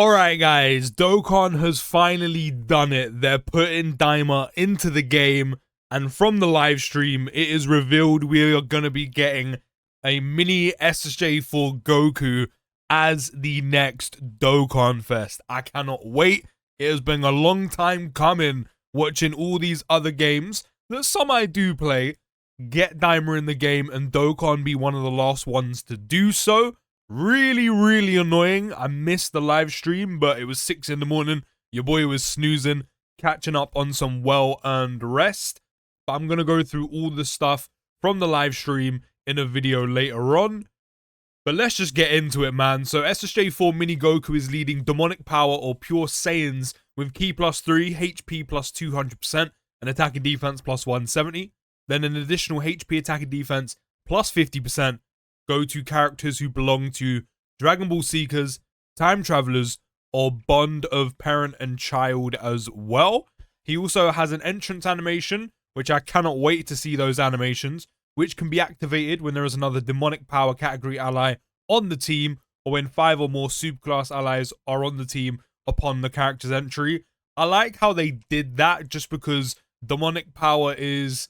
Alright guys, Dokkan has finally done it. They're putting Daima into the game, and from the live stream, it is revealed we are going to be getting a Mini SSJ4 Goku as the next Dokkanfest. I cannot wait. It has been a long time coming watching all these other games that some I do play get Daima in the game and Dokkan be one of the last ones to do so. Really annoying. I missed the live stream, but it was 6 in the morning. Your boy was snoozing, catching up on some well-earned rest. But I'm going to go through all the stuff from the live stream in a video later on. But let's just get into it, man. So SSJ4 Mini Goku is leading Demonic Power or Pure Saiyans with Ki +3, HP +200%, and Attack and Defense +170. Then an additional HP Attack and Defense +50%. Go to characters who belong to Dragon Ball Seekers, Time Travelers, or Bond of Parent and Child as well. He also has an entrance animation, which I cannot wait to see those animations, which can be activated when there is another Demonic Power category ally on the team, or when 5 or more superclass allies are on the team upon the character's entry. I like how they did that just because Demonic Power it's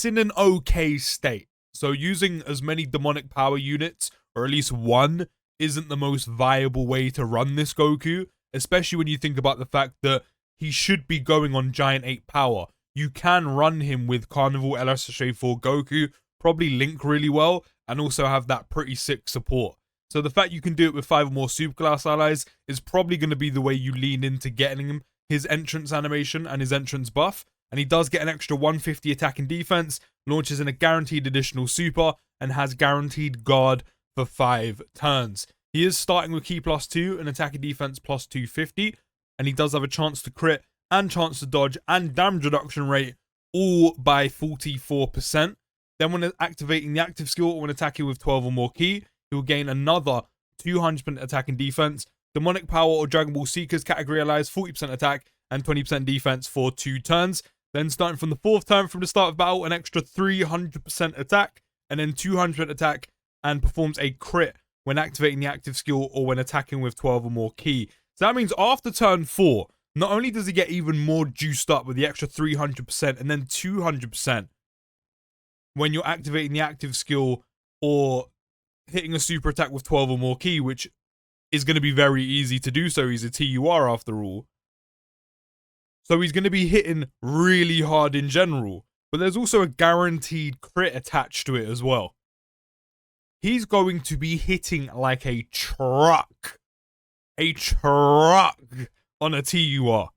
in an okay state. So using as many Demonic Power units, or at least one, isn't the most viable way to run this Goku, especially when you think about the fact that he should be going on Giant 8 power. You can run him with Carnival LSSJ4 Goku, probably link really well, and also have that pretty sick support. So the fact you can do it with 5 or more superclass allies is probably going to be the way you lean into getting him his entrance animation and his entrance buff. And he does get an extra 150 attack and defense, launches in a guaranteed additional super, and has guaranteed guard for 5 turns. He is starting with Ki +2 and attack and defense +250, and he does have a chance to crit and chance to dodge and damage reduction rate all by 44%. Then when activating the active skill or when attacking with 12 or more Ki, he will gain another 200% attack and defense. Demonic Power or Dragon Ball Seekers category allies 40% attack and 20% defense for 2 turns. Then starting from the 4th turn from the start of battle, an extra 300% attack, and then 200% attack, and performs a crit when activating the active skill or when attacking with 12 or more Ki. So that means after turn 4, not only does he get even more juiced up with the extra 300% and then 200% when you're activating the active skill or hitting a super attack with 12 or more Ki, which is going to be very easy to do so. He's a TUR after all. So he's going to be hitting really hard in general. But there's also a guaranteed crit attached to it as well. He's going to be hitting like a truck. A truck on a TUR.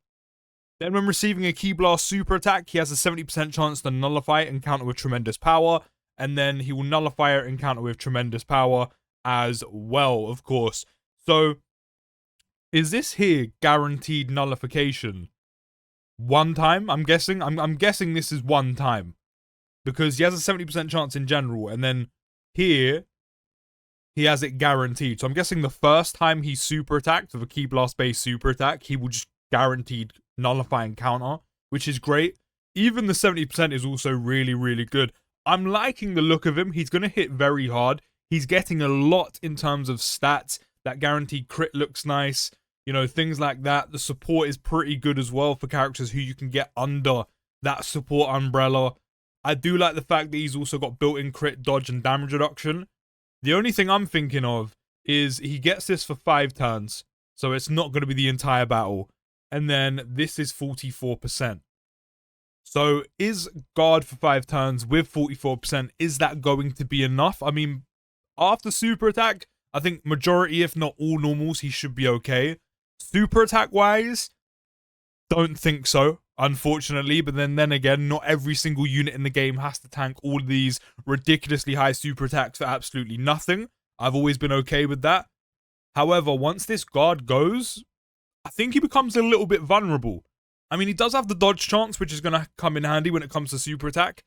Then when receiving a Ki Blast super attack, he has a 70% chance to nullify it and counter with tremendous power. And then he will nullify it and counter with tremendous power as well, of course. So, is this here guaranteed nullification? One time, I'm guessing. I'm guessing this is one time. Because he has a 70% chance in general. And then here, he has it guaranteed. So I'm guessing the first time he super attacked with a Ki Blast based super attack, he will just guaranteed nullify and counter, which is great. Even the 70% is also really good. I'm liking the look of him. He's going to hit very hard. He's getting a lot in terms of stats. That guaranteed crit looks nice. You know, things like that. The support is pretty good as well for characters who you can get under that support umbrella. I do like the fact that he's also got built-in crit, dodge, and damage reduction. The only thing I'm thinking of is he gets this for 5 turns. So it's not going to be the entire battle. And then this is 44%. So is guard for 5 turns with 44%, is that going to be enough? I mean, after super attack, I think majority, if not all normals, he should be okay. Super attack wise, don't think so, unfortunately. But then again, not every single unit in the game has to tank all of these ridiculously high super attacks for absolutely nothing. I've always been okay with that. However, once this guard goes, I think he becomes a little bit vulnerable. I mean, he does have the dodge chance, which is going to come in handy when it comes to super attack.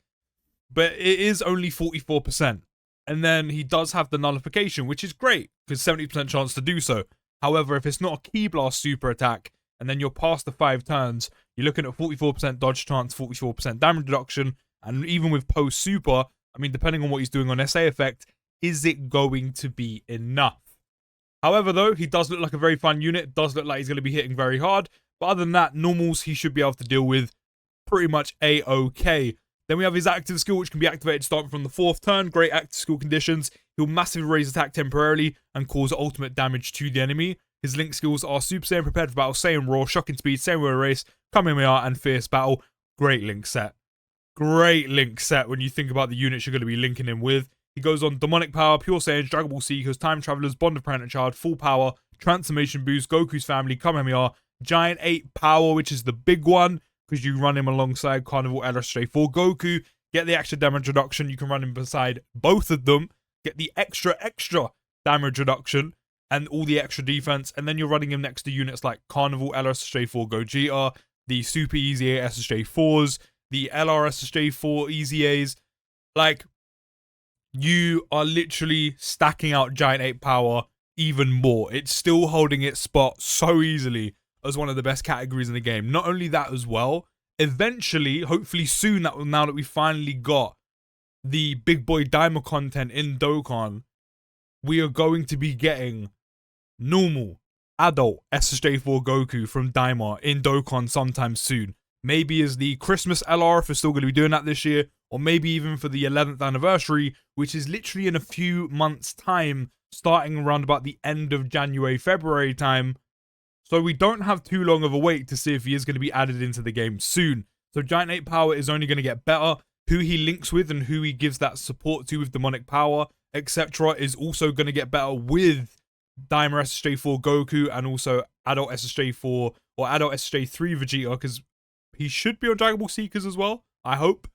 But it is only 44%. And then he does have the nullification, which is great, because 70% chance to do so. However, if it's not a Ki Blast super attack, and then you're past the 5 turns, you're looking at 44% dodge chance, 44% damage reduction, and even with post super, I mean, depending on what he's doing on SA effect, is it going to be enough? However, though, he does look like a very fun unit. Does look like he's going to be hitting very hard. But other than that, normals he should be able to deal with pretty much A-OK. Then we have his active skill, which can be activated starting from the 4th turn. Great active skill conditions. He'll massively raise attack temporarily and cause ultimate damage to the enemy. His link skills are Super Saiyan, Prepared for Battle, Saiyan Raw, Shocking Speed, Saiyan Will Erase, Kamehameha, and Fierce Battle. Great link set. Great link set when you think about the units you're going to be linking him with. He goes on Demonic Power, Pure Saiyans, Dragon Ball Seekers, Time Travelers, Bond of Parent and Child, Full Power, Transformation Boost, Goku's Family, Kamehameha, Giant 8 Power, which is the big one, because you run him alongside Carnival SSJ4 Goku, get the extra damage reduction. You can run him beside both of them, get the extra damage reduction, and all the extra defense, and then you're running him next to units like Carnival SSJ4 Gogeta, the Super Easy A SSJ4s, the LR SSJ4 Easy A's. Like, you are literally stacking out Giant 8 Power even more. It's still holding its spot so easily as one of the best categories in the game. Not only that as well, eventually, hopefully soon, now that we finally got the big boy Daima content in Dokkan, we are going to be getting normal, adult SSJ4 Goku from Daima in Dokkan sometime soon. Maybe as the Christmas LR if we're still going to be doing that this year, or maybe even for the 11th anniversary, which is literally in a few months' time, starting around about the end of January, February time. So we don't have too long of a wait to see if he is going to be added into the game soon. So Giant 8 Power is only going to get better. Who he links with and who he gives that support to with Demonic Power, etc. is also going to get better with Daima SSJ4 Goku and also Adult SSJ4 or Adult SSJ3 Vegeta, because he should be on Dragon Ball Seekers as well, I hope.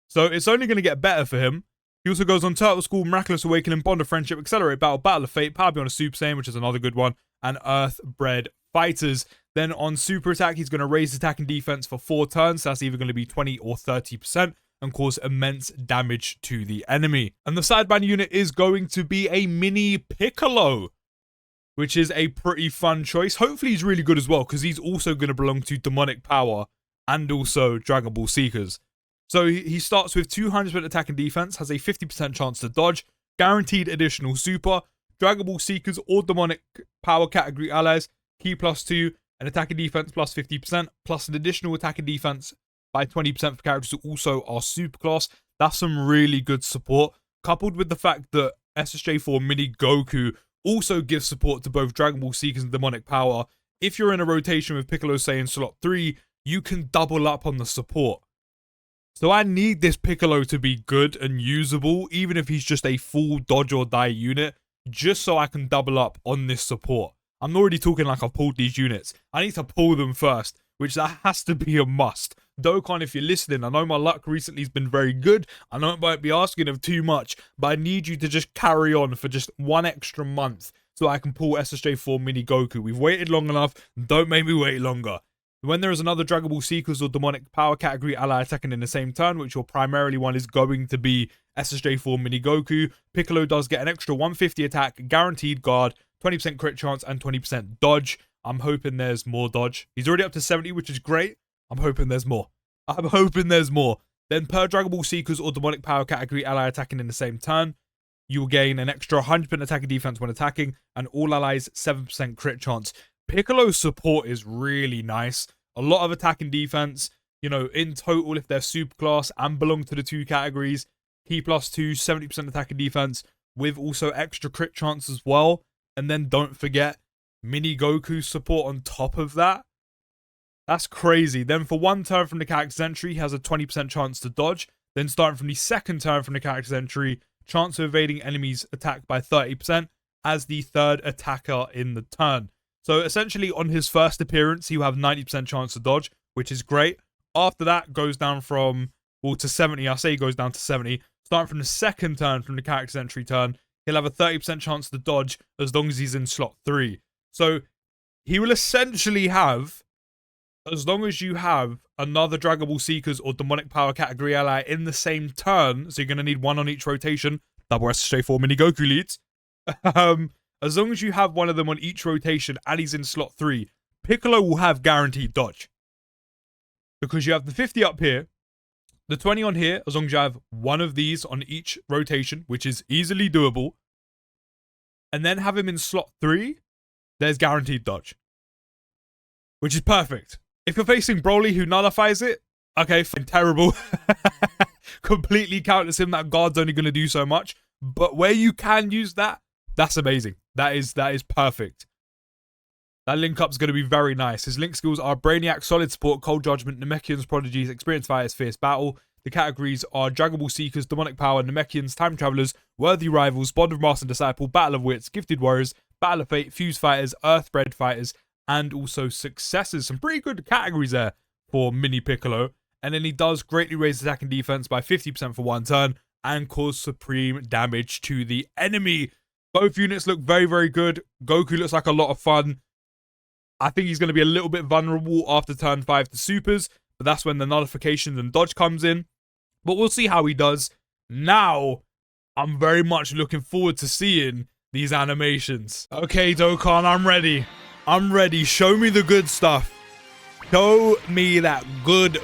So it's only going to get better for him. He also goes on Turtle School, Miraculous Awakening, Bond of Friendship, Accelerate Battle, Battle of Fate, Power Beyond a Super Saiyan, which is another good one, and Earthbred Fighters. Then on Super Attack, he's going to raise attack and defense for 4 turns. So that's either going to be 20 or 30%. And cause immense damage to the enemy. And the sideband unit is going to be a mini Piccolo, which is a pretty fun choice. Hopefully he's really good as well, because he's also going to belong to Demonic Power and also Dragon Ball Seekers. So he starts with 200% attack and defense, has a 50% chance to dodge, guaranteed additional super, Dragon Ball Seekers or Demonic Power category allies, key +2, and attack and defense +50%, plus an additional attack and defense by 20% for characters who also are super class. That's some really good support, coupled with the fact that SSJ4 Mini Goku also gives support to both Dragon Ball Seekers and Demonic Power. If you're in a rotation with Piccolo Saiyan slot 3, you can double up on the support. So I need this Piccolo to be good and usable, even if he's just a full dodge or die unit, just so I can double up on this support. I'm already talking like I've pulled these units. I need to pull them first, which that has to be a must. Dokkan, if you're listening, I know my luck recently has been very good. I know it might be asking of too much, but I need you to just carry on for just 1 extra month so I can pull SSJ4 Mini Goku. We've waited long enough. Don't make me wait longer. When there is another Dragon Ball Seekers or Demonic Power category ally attacking in the same turn, which your primarily one is going to be SSJ4 Mini Goku, Piccolo does get an extra 150 attack, guaranteed guard, 20% crit chance, and 20% dodge. I'm hoping there's more dodge. He's already up to 70, which is great. I'm hoping there's more. Then per Dragon Ball Seekers or Demonic Power category ally attacking in the same turn, you will gain an extra 100% attack and defense when attacking, and all allies 7% crit chance. Piccolo's support is really nice. A lot of attack and defense, you know, in total, if they're super class and belong to the 2 categories, key +2, 70% attack and defense, with also extra crit chance as well. And then don't forget Mini Goku support on top of that. That's crazy. Then for 1 turn from the character's entry, he has a 20% chance to dodge. Then starting from the 2nd turn from the character's entry, chance of evading enemies' attack by 30% as the 3rd attacker in the turn. So essentially on his first appearance, he'll have 90% chance to dodge, which is great. After that, goes down from, well, to 70. I say he goes down to 70. Starting from the 2nd turn from the character's entry turn, he'll have a 30% chance to dodge as long as he's in slot 3. So he will essentially have, as long as you have another Dragon Ball Seekers or Demonic Power category ally in the same turn, so you're going to need 1 on each rotation, double SSJ4 Mini Goku leads. As long as you have one of them on each rotation and he's in slot 3, Piccolo will have guaranteed dodge. Because you have the 50 up here, the 20 on here, as long as you have one of these on each rotation, which is easily doable. and then have him in slot 3, there's guaranteed dodge. Which is perfect. If you're facing Broly who nullifies it, okay, fine, terrible. Completely counters him. That guard's only going to do so much. But where you can use that, that's amazing. That is perfect. That link up's going to be very nice. His link skills are Brainiac, Solid Support, Cold Judgment, Namekians, Prodigies, Experienced Fighters, Fierce Battle. The categories are Dragon Ball Seekers, Demonic Power, Namekians, Time Travelers, Worthy Rivals, Bond of Master and Disciple, Battle of Wits, Gifted Warriors, Battle of Fate, Fuse Fighters, Earthbred Fighters, and also Successors. Some pretty good categories there for Mini Piccolo. And then he does greatly raise attack and defense by 50% for 1 turn and cause supreme damage to the enemy. Both units look very, very good. Goku looks like a lot of fun. I think he's going to be a little bit vulnerable after turn 5 to supers, but that's when the nullifications and dodge comes in. But we'll see how he does. Now, I'm very much looking forward to seeing these animations. Okay, Dokkan, I'm ready. I'm ready. Show me the good stuff. Show me that good.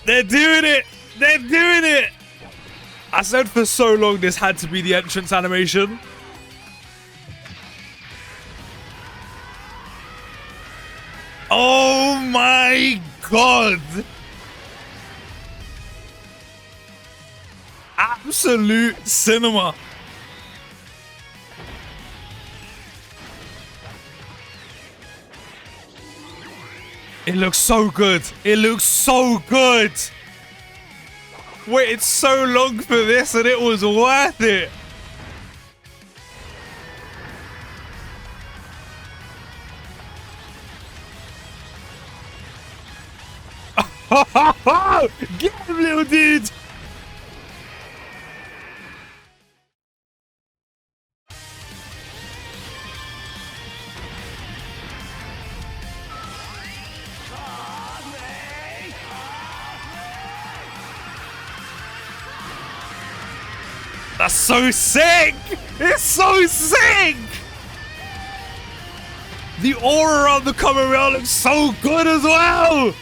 They're doing it. They're doing it. I said for so long this had to be the entrance animation. Oh my god. Absolute cinema. It looks so good. It looks so good. Waited so long for this and it was worth it. Get him, little dude. That's so sick! It's so sick! The aura on the camera looks so good as well!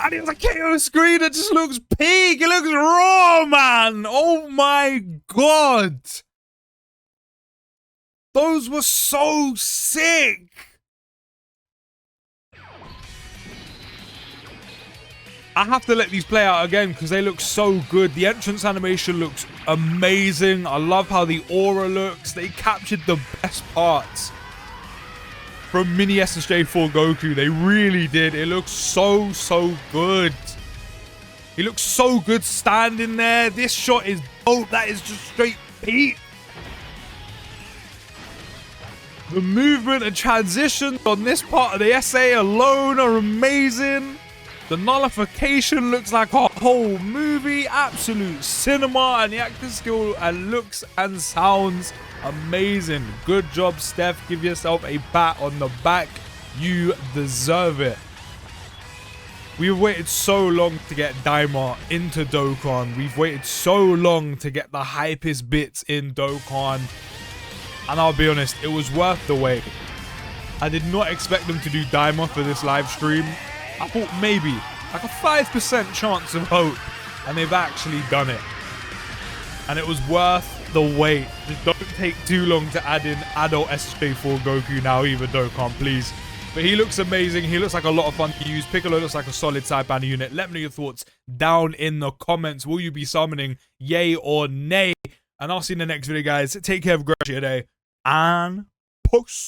And it was a KO screen that just looks peak! It looks raw, man! Oh my god! Those were so sick! I have to let these play out again because they look so good. The entrance animation looks amazing. I love how the aura looks. They captured the best parts from Mini SSJ4 Goku. They really did. It looks so good. He looks so good standing there. This shot is dope. That is just straight peak. The movement and transitions on this part of the essay alone are amazing. The nullification looks like a whole movie, absolute cinema, and the acting skill and looks and sounds amazing. Good job, Steph. Give yourself a pat on the back. You deserve it. We've waited so long to get Daima into Dokkan. We've waited so long to get the hypest bits in Dokkan. And I'll be honest, it was worth the wait. I did not expect them to do Daima for this live stream. I thought maybe like a 5% chance of hope, and they've actually done it. And it was worth the wait. Just don't take too long to add in adult SSJ4 Goku now either, Dokkan, please. But he looks amazing. He looks like a lot of fun to use. Piccolo looks like a solid side banner unit. Let me know your thoughts down in the comments. Will you be summoning, yay or nay? And I'll see you in the next video, guys. Take care, have a great day, and peace.